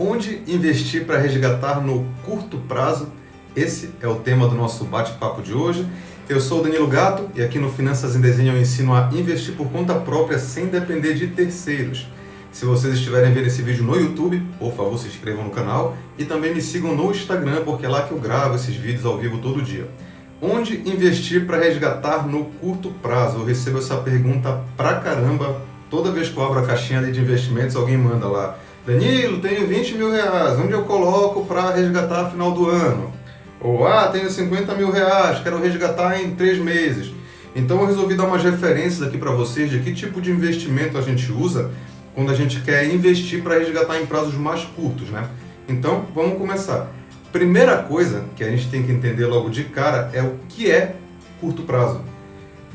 Onde investir para resgatar no curto prazo? Esse é o tema do nosso bate-papo de hoje. Eu sou o Danilo Gatto e aqui no Finanças em Desenho eu ensino a investir por conta própria sem depender de terceiros. Se vocês estiverem vendo esse vídeo no YouTube, por favor se inscrevam no canal e também me sigam no Instagram, porque é lá que eu gravo esses vídeos ao vivo todo dia. Onde investir para resgatar no curto prazo? Eu recebo essa pergunta pra caramba. Toda vez que eu abro a caixinha de investimentos, alguém manda lá: Danilo, tenho 20 mil reais, onde eu coloco para resgatar no final do ano? Ou, tenho 50 mil reais, quero resgatar em 3 meses. Então eu resolvi dar umas referências aqui para vocês de que tipo de investimento a gente usa quando a gente quer investir para resgatar em prazos mais curtos, né? Então, vamos começar. Primeira coisa que a gente tem que entender logo de cara é o que é curto prazo.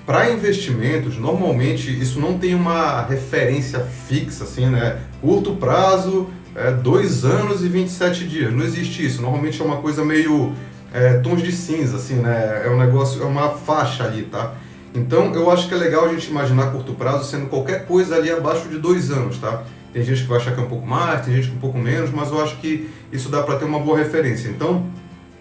Para investimentos, normalmente isso não tem uma referência fixa, assim, né? Curto prazo, 2 anos e 27 dias. Não existe isso. Normalmente é uma coisa meio tons de cinza, assim, né? É um negócio, é uma faixa ali, tá? Então, eu acho que é legal a gente imaginar curto prazo sendo qualquer coisa ali abaixo de 2 anos, tá? Tem gente que vai achar que é um pouco mais, tem gente que é um pouco menos, mas eu acho que isso dá para ter uma boa referência. Então,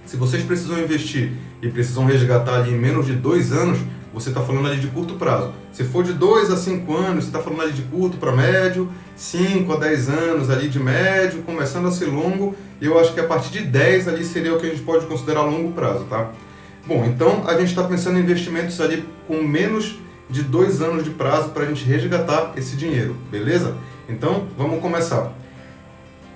se vocês precisam investir e precisam resgatar ali em menos de 2 anos, você está falando ali de curto prazo. Se for de 2 a 5 anos, você está falando ali de curto para médio, 5 a 10 anos ali de médio, começando a ser longo, e eu acho que a partir de 10 ali seria o que a gente pode considerar longo prazo, tá? Bom, então a gente está pensando em investimentos ali com menos de 2 anos de prazo para a gente resgatar esse dinheiro, beleza? Então, vamos começar.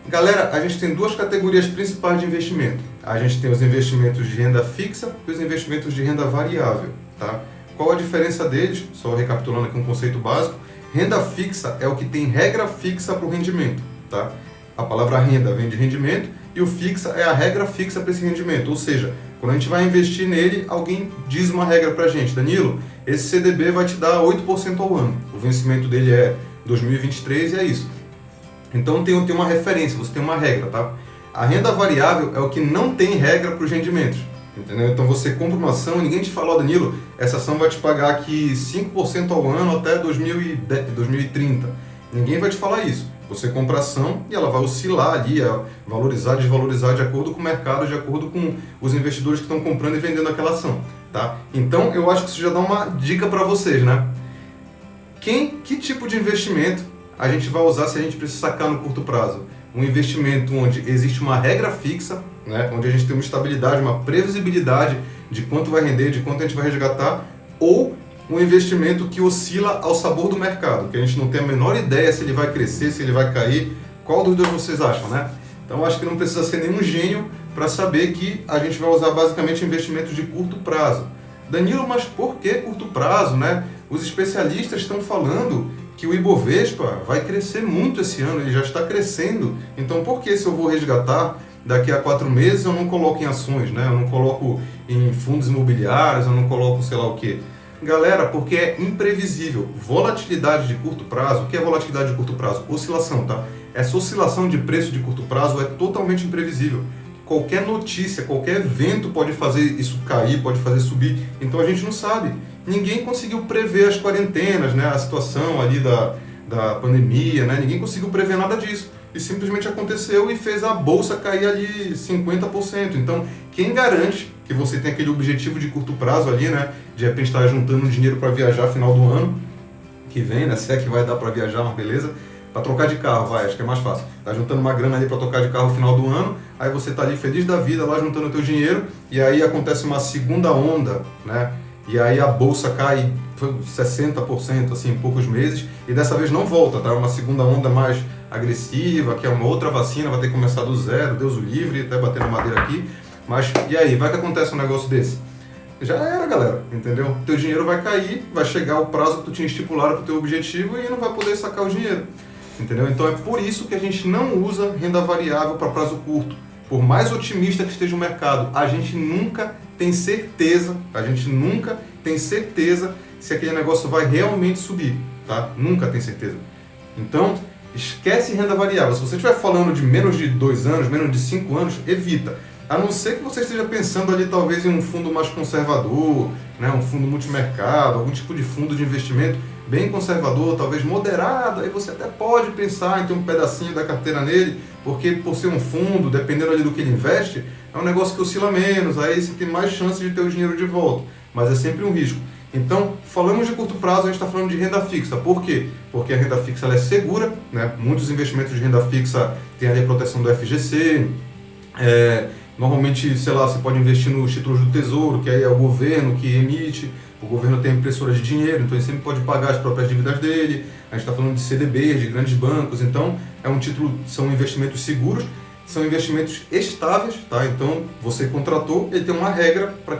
Galera, a gente tem 2 categorias principais de investimento. A gente tem os investimentos de renda fixa e os investimentos de renda variável, tá? Qual a diferença deles? Só recapitulando aqui um conceito básico. Renda fixa é o que tem regra fixa para o rendimento, tá? A palavra renda vem de rendimento e o fixa é a regra fixa para esse rendimento. Ou seja, quando a gente vai investir nele, alguém diz uma regra para a gente: Danilo, esse CDB vai te dar 8% ao ano. O vencimento dele é 2023 e é isso. Então tem uma referência, você tem uma regra, tá? A renda variável é o que não tem regra para os rendimentos, entendeu? Então você compra uma ação e ninguém te fala: Danilo, essa ação vai te pagar aqui 5% ao ano até 2030. Ninguém vai te falar isso. Você compra a ação e ela vai oscilar ali, valorizar, desvalorizar de acordo com o mercado, de acordo com os investidores que estão comprando e vendendo aquela ação, tá? Então eu acho que isso já dá uma dica para vocês, né? Que tipo de investimento a gente vai usar se a gente precisa sacar no curto prazo? Um investimento onde existe uma regra fixa, né? Onde a gente tem uma estabilidade, uma previsibilidade de quanto vai render, de quanto a gente vai resgatar, ou um investimento que oscila ao sabor do mercado, que a gente não tem a menor ideia se ele vai crescer, se ele vai cair. Qual dos dois vocês acham, né? Então acho que não precisa ser nenhum gênio para saber que a gente vai usar basicamente investimentos de curto prazo. Danilo, mas por que curto prazo, né? Os especialistas estão falando que o Ibovespa vai crescer muito esse ano, ele já está crescendo. Então por que, se eu vou resgatar daqui a 4 meses, eu não coloco em ações, né? Eu não coloco em fundos imobiliários, eu não coloco sei lá o quê? Galera, porque é imprevisível. Volatilidade de curto prazo. O que é volatilidade de curto prazo? Oscilação, tá? Essa oscilação de preço de curto prazo é totalmente imprevisível. Qualquer notícia, qualquer evento pode fazer isso cair, pode fazer subir. Então a gente não sabe. Ninguém conseguiu prever as quarentenas, né? A situação ali da pandemia, né? Ninguém conseguiu prever nada disso. E simplesmente aconteceu e fez a bolsa cair ali 50%. Então, quem garante que você tem aquele objetivo de curto prazo ali, né? De repente estar juntando dinheiro para viajar no final do ano que vem, né? Se é que vai dar para viajar, mas beleza. Para trocar de carro, acho que é mais fácil. Tá juntando uma grana ali para trocar de carro no final do ano, aí você tá ali feliz da vida lá juntando o teu dinheiro, e aí acontece uma segunda onda, né? E aí a bolsa cai 60% assim, em poucos meses, e dessa vez não volta, tá? Uma segunda onda mais agressiva, que é uma outra vacina, vai ter que começar do zero, Deus o livre, até bater na madeira aqui. Mas e aí, vai que acontece um negócio desse? Já era, galera, entendeu? Teu dinheiro vai cair, vai chegar o prazo que tu tinha estipulado para o teu objetivo e não vai poder sacar o dinheiro, entendeu? Então é por isso que a gente não usa renda variável para prazo curto. Por mais otimista que esteja o mercado, a gente nunca tem certeza se aquele negócio vai realmente subir, tá? Nunca tem certeza. Então, esquece renda variável. Se você estiver falando de menos de 2 anos, menos de 5 anos, evita. A não ser que você esteja pensando ali talvez em um fundo mais conservador, né, um fundo multimercado, algum tipo de fundo de investimento, bem conservador, talvez moderado, aí você até pode pensar em ter um pedacinho da carteira nele, porque por ser um fundo, dependendo ali do que ele investe, é um negócio que oscila menos, aí você tem mais chance de ter o dinheiro de volta, mas é sempre um risco. Então, falamos de curto prazo, a gente está falando de renda fixa. Por quê? Porque a renda fixa ela é segura, né? Muitos investimentos de renda fixa têm ali a proteção do FGC, normalmente, sei lá, você pode investir nos títulos do Tesouro, que aí é o governo que emite, o governo tem impressora de dinheiro, então ele sempre pode pagar as próprias dívidas dele. A gente está falando de CDBs, de grandes bancos, então são investimentos seguros, são investimentos estáveis, tá? Então você contratou, ele tem uma regra para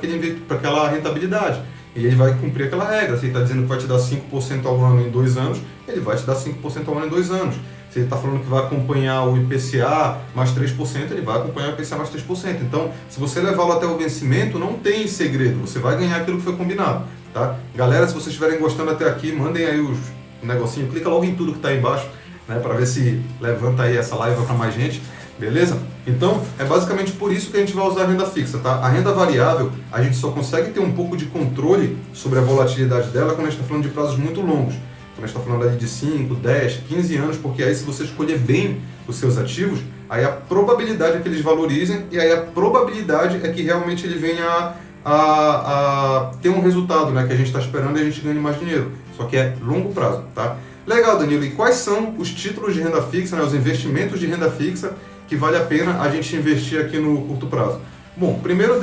aquela rentabilidade. E ele vai cumprir aquela regra. Se ele está dizendo que vai te dar 5% ao ano em 2 anos, ele vai te dar 5% ao ano em 2 anos. Se ele está falando que vai acompanhar o IPCA mais 3%, ele vai acompanhar o IPCA mais 3%. Então, se você levá-lo até o vencimento, não tem segredo. Você vai ganhar aquilo que foi combinado. Tá? Galera, se vocês estiverem gostando até aqui, mandem aí os negocinhos. Clica logo em tudo que está aí embaixo, né, para ver se levanta aí essa live para mais gente. Beleza? Então, é basicamente por isso que a gente vai usar a renda fixa, tá? A renda variável, a gente só consegue ter um pouco de controle sobre a volatilidade dela quando a gente está falando de prazos muito longos. Quando a gente está falando ali de 5, 10, 15 anos, porque aí se você escolher bem os seus ativos, aí a probabilidade é que eles valorizem e aí a probabilidade é que realmente ele venha a ter um resultado, né, que a gente está esperando e a gente ganhe mais dinheiro. Só que é longo prazo, tá? Legal, Danilo. E quais são os títulos de renda fixa, né, os investimentos de renda fixa que vale a pena a gente investir aqui no curto prazo? Bom, primeiro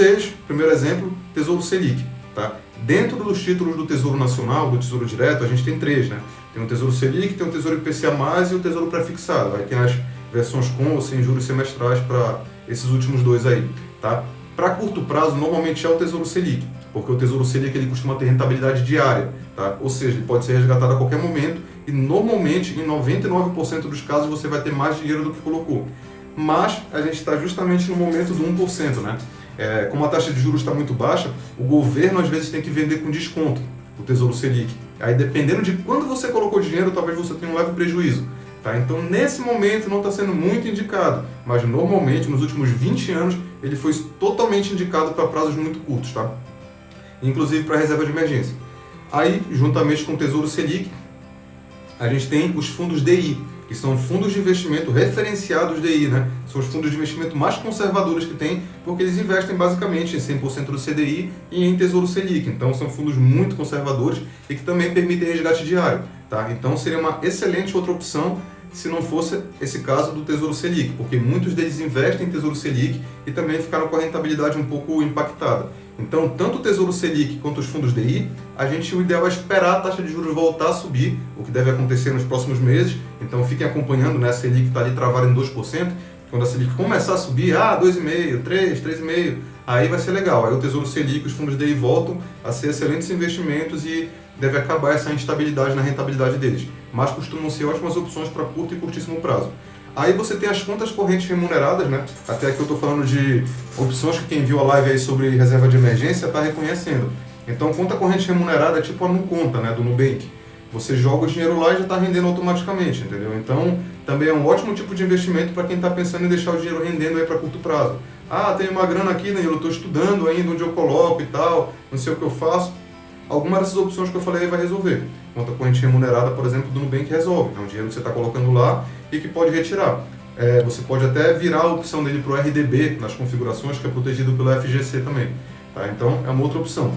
exemplo, Tesouro Selic. Tá? Dentro dos títulos do Tesouro Nacional, do Tesouro Direto, a gente tem 3, né? Tem o Tesouro Selic, tem o Tesouro IPCA+, e o Tesouro Pré-fixado. Aí tem as versões com ou sem juros semestrais para esses últimos 2 aí. Tá? Para curto prazo, normalmente é o Tesouro Selic, porque o Tesouro Selic ele costuma ter rentabilidade diária. Tá? Ou seja, ele pode ser resgatado a qualquer momento e normalmente, em 99% dos casos, você vai ter mais dinheiro do que colocou. Mas a gente está justamente no momento do 1%, né? Como a taxa de juros está muito baixa, o governo às vezes tem que vender com desconto o Tesouro Selic. Aí dependendo de quando você colocou dinheiro, talvez você tenha um leve prejuízo. Tá? Então nesse momento não está sendo muito indicado, mas normalmente nos últimos 20 anos ele foi totalmente indicado para prazos muito curtos, tá? Inclusive para reserva de emergência. Aí, juntamente com o Tesouro Selic, a gente tem os fundos DI, que são fundos de investimento referenciados DI, né? São os fundos de investimento mais conservadores que tem, porque eles investem basicamente em 100% do CDI e em Tesouro Selic. Então são fundos muito conservadores e que também permitem resgate diário, tá? Então seria uma excelente outra opção se não fosse esse caso do Tesouro Selic, porque muitos deles investem em Tesouro Selic e também ficaram com a rentabilidade um pouco impactada. Então, tanto o Tesouro Selic quanto os fundos DI, o ideal é esperar a taxa de juros voltar a subir, o que deve acontecer nos próximos meses. Então, fiquem acompanhando, né? A Selic está ali travada em 2%. Quando a Selic começar a subir, 2,5%, 3%, 3,5%, aí vai ser legal. Aí o Tesouro Selic e os fundos DI voltam a ser excelentes investimentos e deve acabar essa instabilidade na rentabilidade deles. Mas costumam ser ótimas opções para curto e curtíssimo prazo. Aí você tem as contas correntes remuneradas, né? Até aqui eu estou falando de opções que quem viu a live aí sobre reserva de emergência está reconhecendo. Então, conta corrente remunerada é tipo a NuConta, né? Do Nubank. Você joga o dinheiro lá e já está rendendo automaticamente, entendeu? Então, também é um ótimo tipo de investimento para quem está pensando em deixar o dinheiro rendendo aí para curto prazo. Tenho uma grana aqui, né? Eu estou estudando ainda onde eu coloco e tal, não sei o que eu faço. Alguma dessas opções que eu falei aí vai resolver. Conta corrente remunerada, por exemplo, do Nubank resolve. É um dinheiro que você está colocando lá e que pode retirar. Você pode até virar a opção dele para o RDB nas configurações, que é protegido pelo FGC também. Tá? Então, é uma outra opção.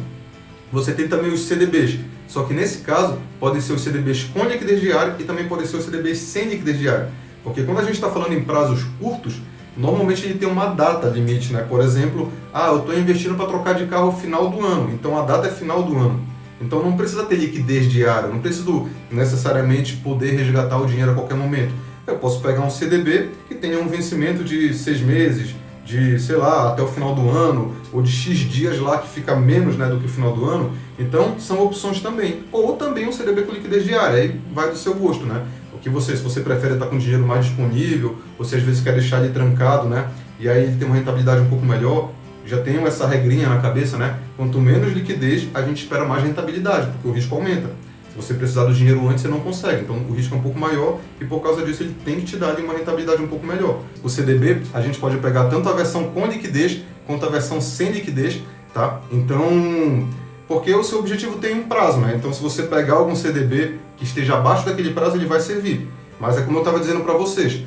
Você tem também os CDBs, só que nesse caso, podem ser os CDBs com liquidez diária e também podem ser os CDBs sem liquidez diária. Porque quando a gente está falando em prazos curtos, normalmente ele tem uma data limite, né? Por exemplo, eu estou investindo para trocar de carro final do ano, então a data é final do ano. Então não precisa ter liquidez diária, não preciso necessariamente poder resgatar o dinheiro a qualquer momento. Eu posso pegar um CDB que tenha um vencimento de 6 meses, de, sei lá, até o final do ano, ou de X dias lá que fica menos, né, do que o final do ano. Então são opções também. Ou também um CDB com liquidez diária, aí vai do seu gosto, né? Se você prefere estar com o dinheiro mais disponível, ou se às vezes quer deixar ele trancado, né? E aí ele tem uma rentabilidade um pouco melhor, já tenho essa regrinha na cabeça, né? Quanto menos liquidez, a gente espera mais rentabilidade, porque o risco aumenta. Se você precisar do dinheiro antes, você não consegue. Então o risco é um pouco maior e por causa disso ele tem que te dar ali uma rentabilidade um pouco melhor. O CDB, a gente pode pegar tanto a versão com liquidez quanto a versão sem liquidez, tá? Então, Porque o seu objetivo tem um prazo, né? Então, se você pegar algum CDB que esteja abaixo daquele prazo, ele vai servir. Mas é como eu estava dizendo para vocês,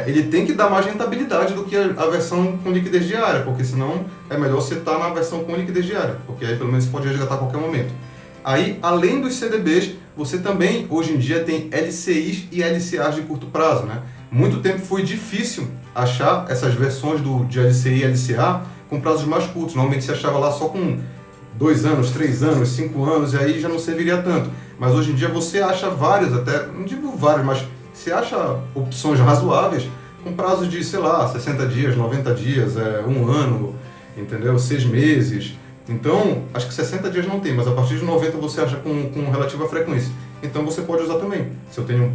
ele tem que dar mais rentabilidade do que a versão com liquidez diária, porque senão é melhor você estar na versão com liquidez diária, porque aí pelo menos você pode resgatar a qualquer momento. Aí, além dos CDBs, você também, hoje em dia, tem LCIs e LCAs de curto prazo, né? Muito tempo foi difícil achar essas versões de LCI e LCA com prazos mais curtos. Normalmente se achava lá só com 2 anos, 3 anos, 5 anos, e aí já não serviria tanto. Mas hoje em dia você acha vários, até, não digo vários, mas você acha opções razoáveis com prazos de, sei lá, 60 dias, 90 dias, 1 ano, entendeu? 6 meses. Então, acho que 60 dias não tem, mas a partir de 90 você acha com relativa frequência. Então você pode usar também. Se eu tenho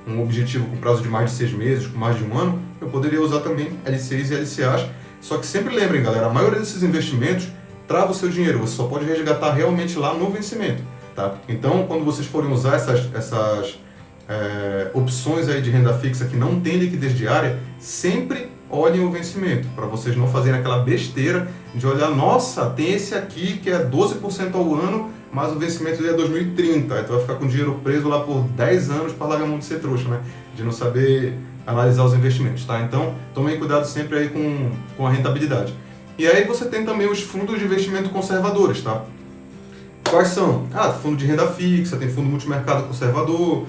um objetivo com prazo de mais de 6 meses, com mais de 1 ano, eu poderia usar também LCIs e LCAs. Só que sempre lembrem, galera, a maioria desses investimentos trava o seu dinheiro, você só pode resgatar realmente lá no vencimento, tá? Então, quando vocês forem usar essas opções aí de renda fixa que não tem liquidez diária, sempre olhem o vencimento, para vocês não fazerem aquela besteira de olhar, nossa, tem esse aqui que é 12% ao ano, mas o vencimento dele é 2030, aí tu vai ficar com o dinheiro preso lá por 10 anos para largar a mão de ser trouxa, né? De não saber analisar os investimentos, tá? Então, tomem cuidado sempre aí com a rentabilidade. E aí você tem também os fundos de investimento conservadores, tá? Quais são? Fundo de renda fixa, tem fundo multimercado conservador,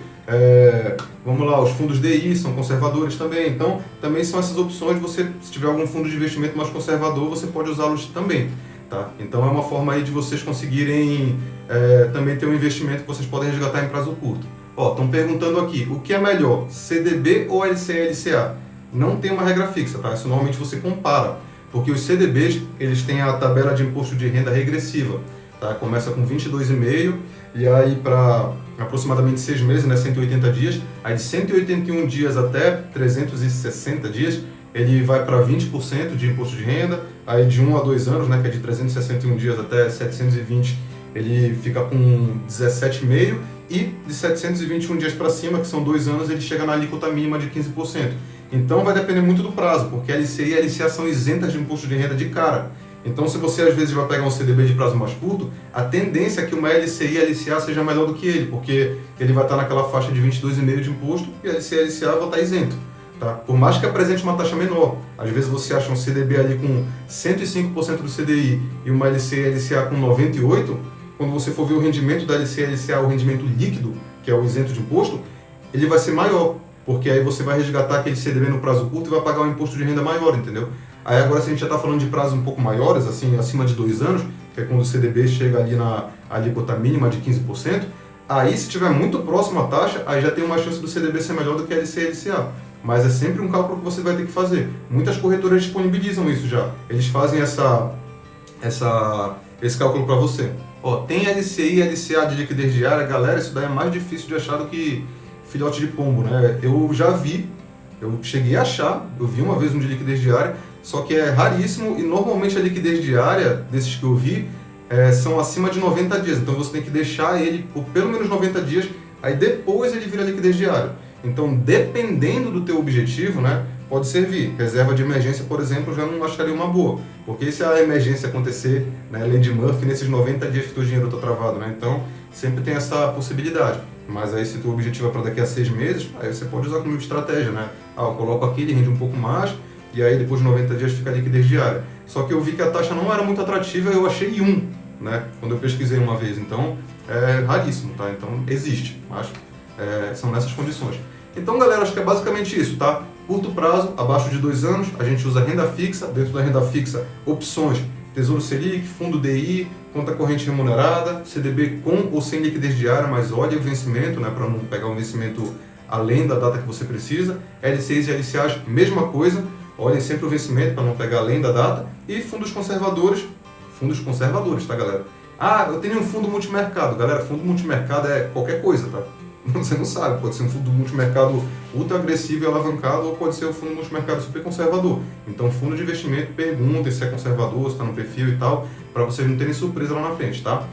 vamos lá, os fundos DI são conservadores também, então também são essas opções. Você, se tiver algum fundo de investimento mais conservador, você pode usá-los também, tá? Então é uma forma aí de vocês conseguirem também ter um investimento que vocês podem resgatar em prazo curto. Ó, estão perguntando aqui, o que é melhor, CDB ou LCA? Não tem uma regra fixa, tá? Isso normalmente você compara, porque os CDBs, eles têm a tabela de imposto de renda regressiva, tá? Começa com 22,5 e aí para aproximadamente 6 meses, né, 180 dias, aí de 181 dias até 360 dias, ele vai para 20% de imposto de renda, aí de 1 a 2 anos, né, que é de 361 dias até 720, ele fica com 17,5%, e de 721 dias para cima, que são 2 anos, ele chega na alíquota mínima de 15%. Então vai depender muito do prazo, porque LCI e LCA são isentas de imposto de renda de cara. Então, se você às vezes vai pegar um CDB de prazo mais curto, a tendência é que uma LCI e LCA seja melhor do que ele, porque ele vai estar naquela faixa de 22,5% de imposto e a LCI e LCA vai estar isento. Tá? Por mais que apresente uma taxa menor, às vezes você acha um CDB ali com 105% do CDI e uma LCI e LCA com 98%, quando você for ver o rendimento da LCI e LCA, o rendimento líquido, que é o isento de imposto, ele vai ser maior, porque aí você vai resgatar aquele CDB no prazo curto e vai pagar um imposto de renda maior, entendeu? Aí agora, se a gente já está falando de prazos um pouco maiores, assim, acima de 2 anos, que é quando o CDB chega ali na alíquota mínima de 15%, aí se estiver muito próximo à taxa, aí já tem uma chance do CDB ser melhor do que a LCI e LCA. Mas é sempre um cálculo que você vai ter que fazer. Muitas corretoras disponibilizam isso já. Eles fazem esse cálculo para você. Ó, tem LCI e LCA de liquidez diária, galera, isso daí é mais difícil de achar do que filhote de pombo, né? Eu já vi, eu cheguei a achar, eu vi uma vez um de liquidez diária, só que é raríssimo e normalmente a liquidez diária, desses que eu vi, são acima de 90 dias. Então você tem que deixar ele por pelo menos 90 dias, aí depois ele vira liquidez diária. Então, dependendo do teu objetivo, né, pode servir. Reserva de emergência, por exemplo, eu já não acharia uma boa. Porque se a emergência acontecer, né, lei de Murphy, nesses 90 dias que teu dinheiro está travado, né? Então, sempre tem essa possibilidade. Mas aí, se teu objetivo é para daqui a 6 meses, aí você pode usar como estratégia, né? Eu coloco aqui, ele rende um pouco mais, e aí depois de 90 dias fica a liquidez diária. Só que eu vi que a taxa não era muito atrativa, eu achei né? Quando eu pesquisei uma vez. Então, é raríssimo, tá? Então, existe, mas são nessas condições. Então, galera, acho que é basicamente isso, tá? Curto prazo, abaixo de 2 anos, a gente usa renda fixa. Dentro da renda fixa, opções: Tesouro Selic, Fundo DI, conta corrente remunerada, CDB com ou sem liquidez diária, mas olhe o vencimento, né, para não pegar um vencimento além da data que você precisa. LCIs e LCAs, mesma coisa, olhem sempre o vencimento para não pegar além da data. E fundos conservadores, tá, galera? Eu tenho um fundo multimercado. Galera, fundo multimercado é qualquer coisa, tá? Você não sabe, pode ser um fundo multimercado ultra agressivo e alavancado, ou pode ser um fundo multimercado super conservador. Então, fundo de investimento, perguntem se é conservador, se está no perfil e tal, para vocês não terem surpresa lá na frente, tá?